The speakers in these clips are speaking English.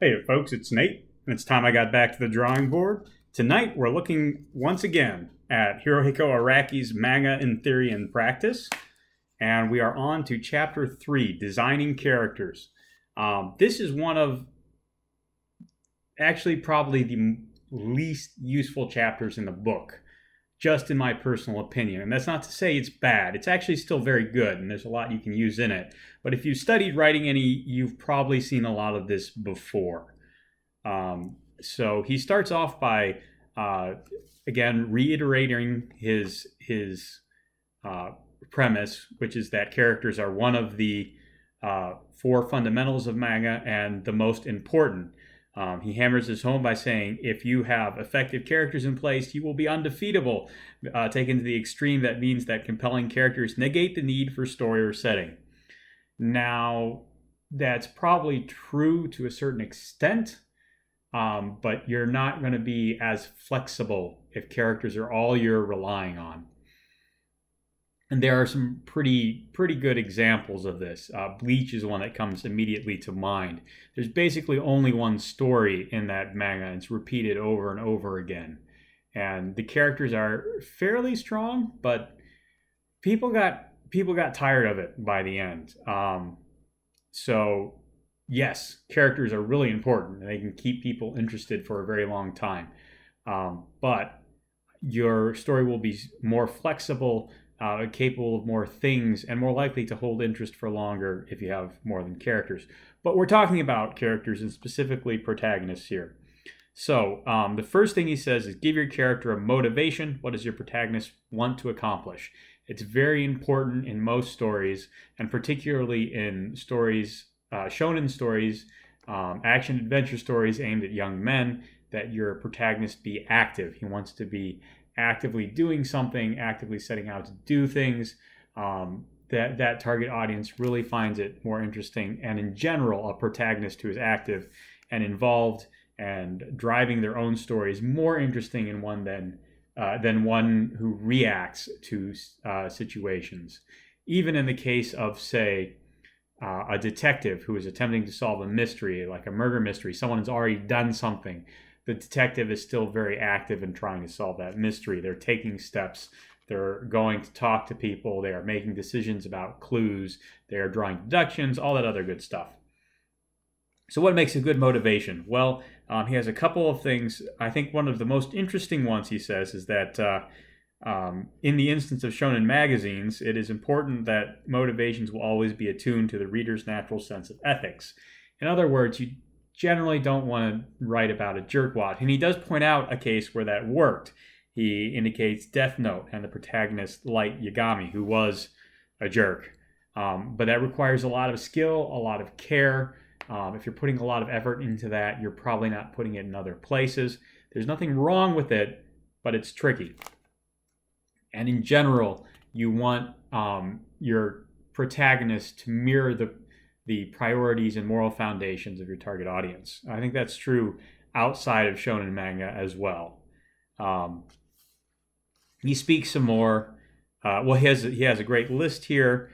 Hey folks, it's Nate, and it's time I got back to the drawing board. Tonight we're looking once again at Hirohiko Araki's Manga in Theory and Practice, and we are on to Chapter 3, Designing Characters. This is one of actually probably the least useful chapters in the book, just in my personal opinion. And that's not to say it's bad. It's actually still very good, and there's a lot you can use in it. But if you studied writing any, you've probably seen a lot of this before. So he starts off by again reiterating his premise, which is that characters are one of the four fundamentals of manga and the most important. He hammers this home by saying, if you have effective characters in place, you will be undefeatable. Taken to the extreme, that means that compelling characters negate the need for story or setting. Now, that's probably true to a certain extent, but you're not going to be as flexible if characters are all you're relying on. And there are some pretty good examples of this. Bleach is one that comes immediately to mind. There's basically only one story in that manga, and it's repeated over and over again. And the characters are fairly strong, but people got tired of it by the end. So yes, characters are really important, and they can keep people interested for a very long time. But your story will be more flexible, capable of more things, and more likely to hold interest for longer if you have more than characters. But we're talking about characters and specifically protagonists here. So the first thing he says is give your character a motivation. What does your protagonist want to accomplish? It's very important in most stories, and particularly in stories, shonen stories, action adventure stories aimed at young men, that your protagonist be active. He wants to be actively doing something, actively setting out to do things. That target audience really finds it more interesting, and in general, a protagonist who is active and involved and driving their own story is more interesting in one than one who reacts to situations. Even in the case of, say, a detective who is attempting to solve a mystery, like a murder mystery, someone has already done something. The detective is still very active in trying to solve that mystery. They're taking steps. They're going to talk to people. They are making decisions about clues. They are drawing deductions, all that other good stuff. So what makes a good motivation? Well, he has a couple of things. I think one of the most interesting ones he says is that in the instance of shonen magazines, it is important that motivations will always be attuned to the reader's natural sense of ethics. In other words, you generally don't want to write about a jerkwad. And he does point out a case where that worked. He indicates Death Note and the protagonist, Light Yagami, who was a jerk. But that requires a lot of skill, a lot of care. If you're putting a lot of effort into that, you're probably not putting it in other places. There's nothing wrong with it, but it's tricky. And in general, you want your protagonist to mirror the priorities and moral foundations of your target audience. I think that's true outside of shonen manga as well. He speaks some more. He has a great list here.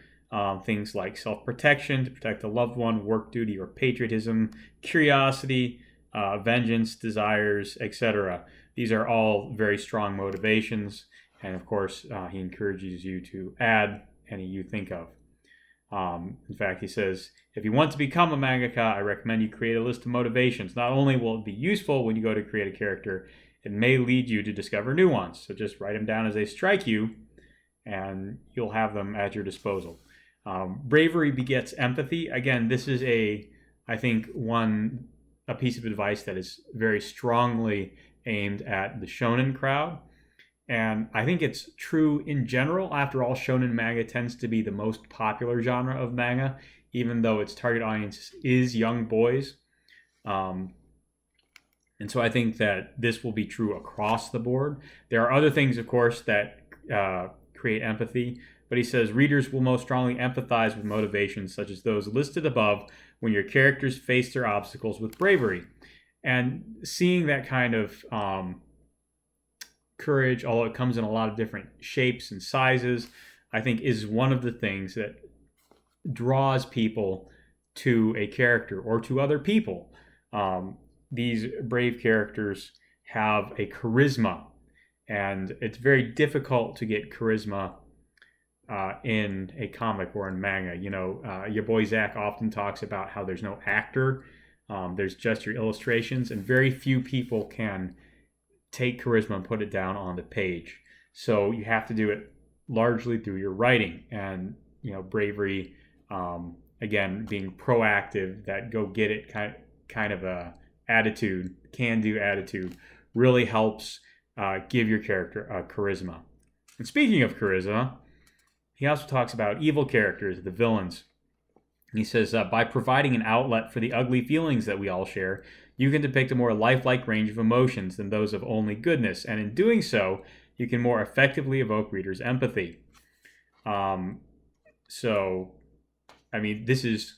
Things like self-protection, to protect a loved one, work duty or patriotism, curiosity, vengeance, desires, etc. These are all very strong motivations. And of course, he encourages you to add any you think of. In fact, he says, if you want to become a mangaka, I recommend you create a list of motivations. Not only will it be useful when you go to create a character, it may lead you to discover new ones. So just write them down as they strike you, and you'll have them at your disposal. Bravery begets empathy. Again, this is I think a piece of advice that is very strongly aimed at the shonen crowd. And I think it's true in general. After all, shonen manga tends to be the most popular genre of manga, even though its target audience is young boys. And so I think that this will be true across the board. There are other things, of course, that create empathy. But he says readers will most strongly empathize with motivations such as those listed above when your characters face their obstacles with bravery. And seeing that kind of courage, although it comes in a lot of different shapes and sizes, I think is one of the things that draws people to a character or to other people. These brave characters have a charisma, and it's very difficult to get charisma in a comic or in manga. Your boy Zach often talks about how there's no actor, there's just your illustrations, and very few people can take charisma and put it down on the page. So you have to do it largely through your writing and bravery. Again, being proactive, that go get it kind of a attitude, can do attitude, really helps give your character a charisma. And speaking of charisma, he also talks about evil characters, the villains. He says, by providing an outlet for the ugly feelings that we all share, you can depict a more lifelike range of emotions than those of only goodness. And in doing so, you can more effectively evoke readers' empathy. This is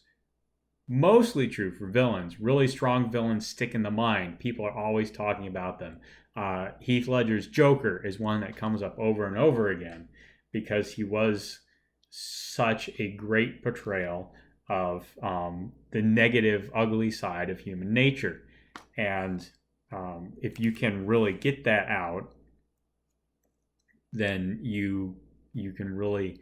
mostly true for villains. Really strong villains stick in the mind. People are always talking about them. Heath Ledger's Joker is one that comes up over and over again because he was such a great portrayal of the negative, ugly side of human nature. And if you can really get that out, then you can really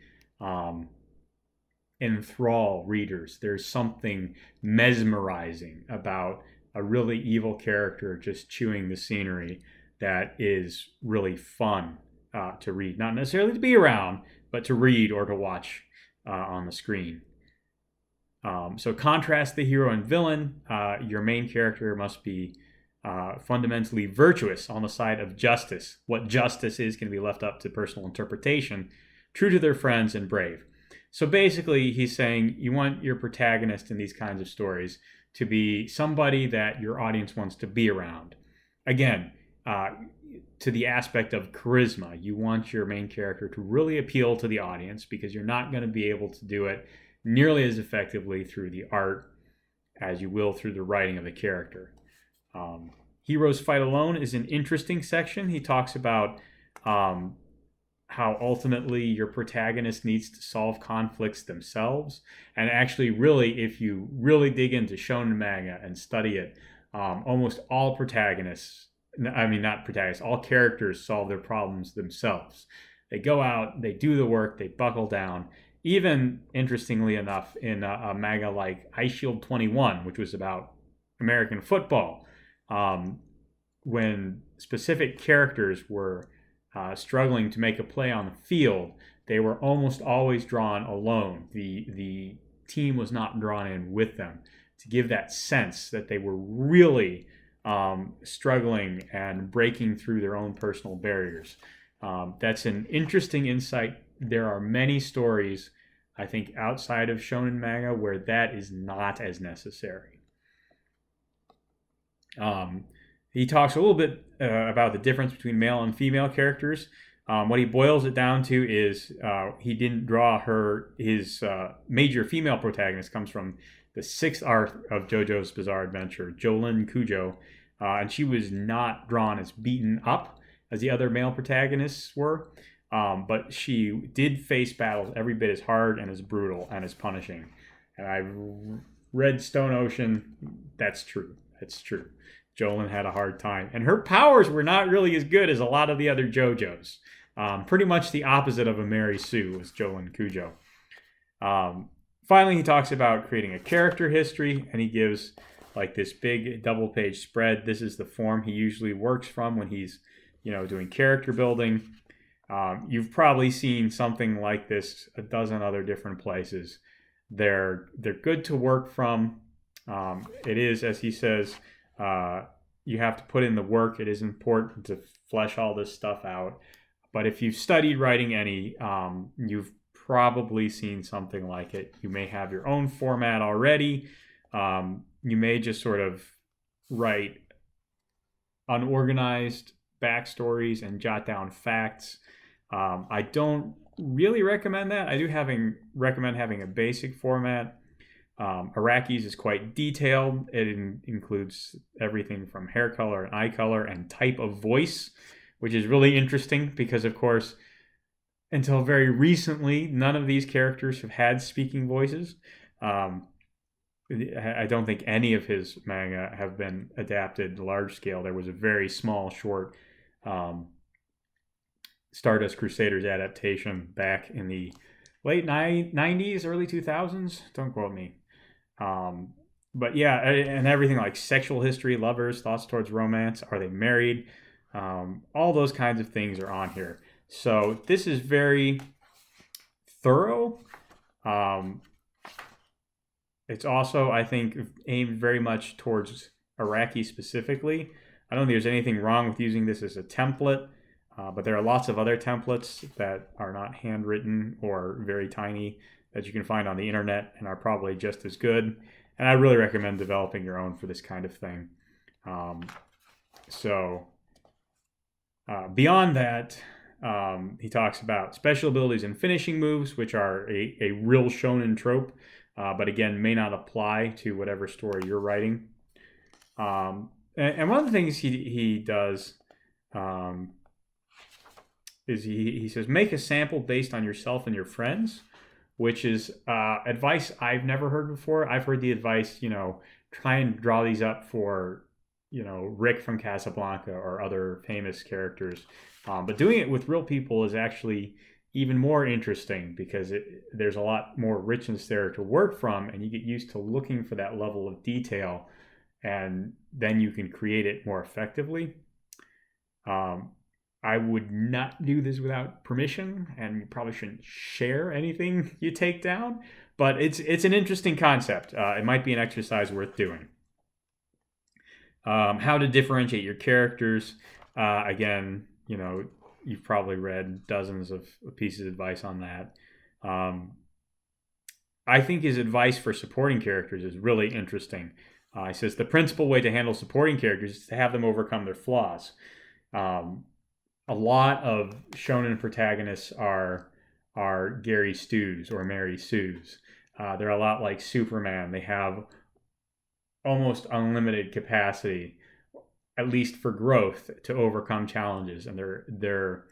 enthrall readers. There's something mesmerizing about a really evil character just chewing the scenery that is really fun to read. Not necessarily to be around, but to read or to watch on the screen. So contrast the hero and villain. Your main character must be fundamentally virtuous, on the side of justice. What justice is can be left up to personal interpretation, true to their friends, and brave. So basically, he's saying you want your protagonist in these kinds of stories to be somebody that your audience wants to be around. Again, to the aspect of charisma, you want your main character to really appeal to the audience because you're not going to be able to do it nearly as effectively through the art as you will through the writing of the character. Heroes Fight Alone is an interesting section. He talks about how ultimately your protagonist needs to solve conflicts themselves. And actually, really, if you really dig into shonen manga and study it, almost all all characters solve their problems themselves. They go out, they do the work, they buckle down. Even, interestingly enough, in a manga like Ice Shield 21, which was about American football, when specific characters were struggling to make a play on the field, they were almost always drawn alone. The team was not drawn in with them to give that sense that they were really struggling and breaking through their own personal barriers. That's an interesting insight. There are many stories, I think, outside of shonen manga where that is not as necessary. He talks a little bit about the difference between male and female characters. What he boils it down to is he didn't draw his major female protagonist comes from the 6th arc of JoJo's Bizarre Adventure, Jolin Kujo, and she was not drawn as beaten up as the other male protagonists were, but she did face battles every bit as hard and as brutal and as punishing. And I've read Stone Ocean. That's true. That's true. Jolin had a hard time. And her powers were not really as good as a lot of the other JoJo's. Pretty much the opposite of a Mary Sue was Jolin Kujo. Finally, he talks about creating a character history, and he gives like this big double-page spread. This is the form he usually works from when he's, doing character building. You've probably seen something like this a dozen other different places. They're good to work from. It is, as he says, you have to put in the work. It is important to flesh all this stuff out. But if you've studied writing any, you've probably seen something like it. You may have your own format already. You may just sort of write unorganized backstories and jot down facts. I don't really recommend that. I do recommend having a basic format. Araki's is quite detailed. It includes everything from hair color and eye color and type of voice, which is really interesting because, of course, until very recently, none of these characters have had speaking voices. I don't think any of his manga have been adapted large scale. There was a very small, short Stardust Crusaders adaptation back in the late 90s, early 2000s. Don't quote me. Um, but yeah, and everything like sexual history, lovers, thoughts towards romance, are they married? All those kinds of things are on here. So this is very thorough. Um, it's also, I think, aimed very much towards Araki specifically. I don't think there's anything wrong with using this as a template, but there are lots of other templates that are not handwritten or very tiny that you can find on the internet and are probably just as good. And I really recommend developing your own for this kind of thing. So beyond that, he talks about special abilities and finishing moves, which are a real shonen trope, but again, may not apply to whatever story you're writing. And one of the things he does is he says, make a sample based on yourself and your friends, which is advice I've never heard before. I've heard the advice, try and draw these up for, Rick from Casablanca or other famous characters. But doing it with real people is actually even more interesting because there's a lot more richness there to work from, and you get used to looking for that level of detail, and then you can create it more effectively. I would not do this without permission, and you probably shouldn't share anything you take down. But it's an interesting concept. It might be an exercise worth doing. How to differentiate your characters. Again, you've probably read dozens of pieces of advice on that. I think his advice for supporting characters is really interesting. He says the principal way to handle supporting characters is to have them overcome their flaws. A lot of shonen protagonists are Gary Stu's or Mary Sue's. They're a lot like Superman. They have almost unlimited capacity, at least for growth, to overcome challenges, and they're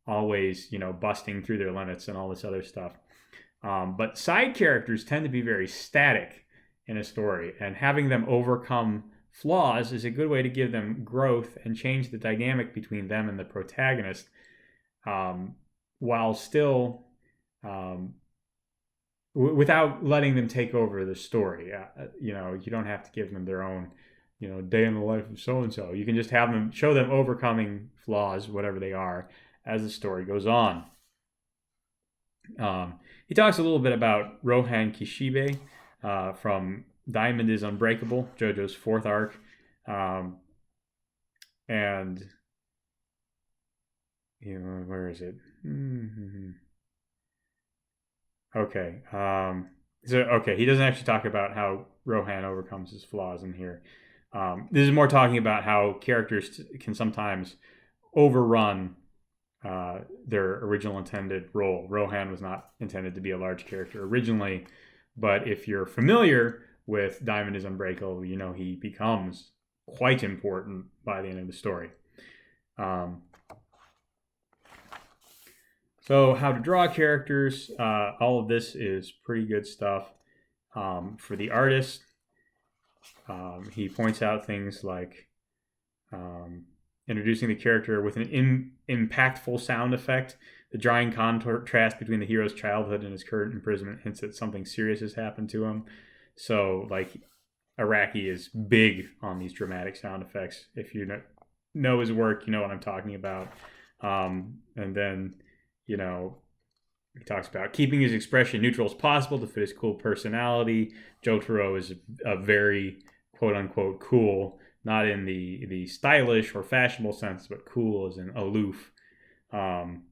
always busting through their limits and all this other stuff. But side characters tend to be very static in a story, and having them overcome flaws is a good way to give them growth and change the dynamic between them and the protagonist, while still without letting them take over the story. You don't have to give them their own day in the life of so and so. You can just have them, show them overcoming flaws, whatever they are, as the story goes on. He talks a little bit about Rohan Kishibe from Diamond is Unbreakable, JoJo's fourth arc. And where is it? Okay. He doesn't actually talk about how Rohan overcomes his flaws in here. This is more talking about how characters can sometimes overrun their original intended role. Rohan was not intended to be a large character originally, but if you're familiar with Diamond is Unbreakable, he becomes quite important by the end of the story. So how to draw characters, all of this is pretty good stuff. For the artist, he points out things like introducing the character with an impactful sound effect. The drawing contrast between the hero's childhood and his current imprisonment hints that something serious has happened to him. So, Araki is big on these dramatic sound effects. If you know his work, you know what I'm talking about. And then, he talks about keeping his expression neutral as possible to fit his cool personality. Jotaro is a very quote-unquote cool, not in the stylish or fashionable sense, but cool as in aloof. And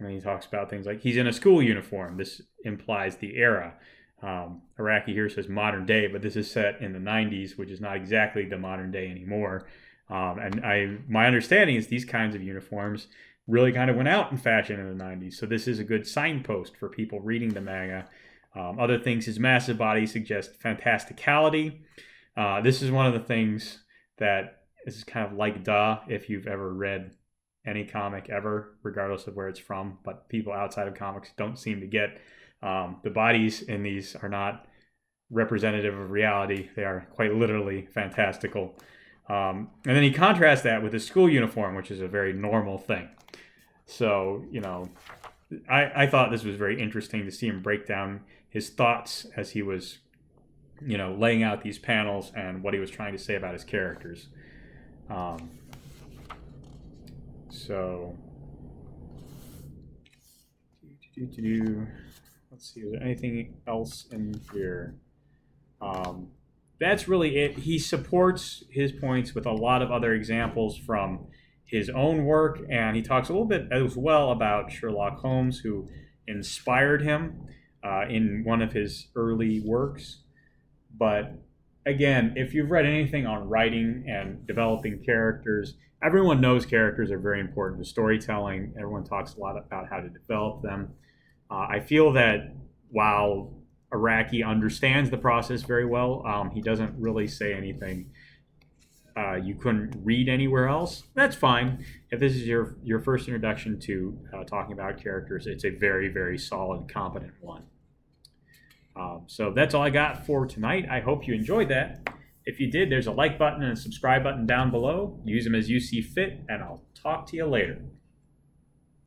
he talks about things like he's in a school uniform. This implies the era. Araki here says modern day, but this is set in the 90s, which is not exactly the modern day anymore. And my understanding is these kinds of uniforms really kind of went out in fashion in the 90s. So this is a good signpost for people reading the manga. Other things, his massive body suggests fantasticality. This is one of the things that is kind of like if you've ever read any comic ever, regardless of where it's from, but people outside of comics don't seem to get. The bodies in these are not representative of reality. They are quite literally fantastical. And then he contrasts that with his school uniform, which is a very normal thing. So, I thought this was very interesting to see him break down his thoughts as he was, laying out these panels and what he was trying to say about his characters. So, let's see, is there anything else in here? That's really it. He supports his points with a lot of other examples from his own work, and he talks a little bit as well about Sherlock Holmes, who inspired him in one of his early works. But again, if you've read anything on writing and developing characters, everyone knows characters are very important to storytelling. Everyone talks a lot about how to develop them. I feel that while Araki understands the process very well, he doesn't really say anything you couldn't read anywhere else. That's fine. If this is your first introduction to talking about characters, it's a very, very solid, competent one. So that's all I got for tonight. I hope you enjoyed that. If you did, there's a like button and a subscribe button down below. Use them as you see fit, and I'll talk to you later.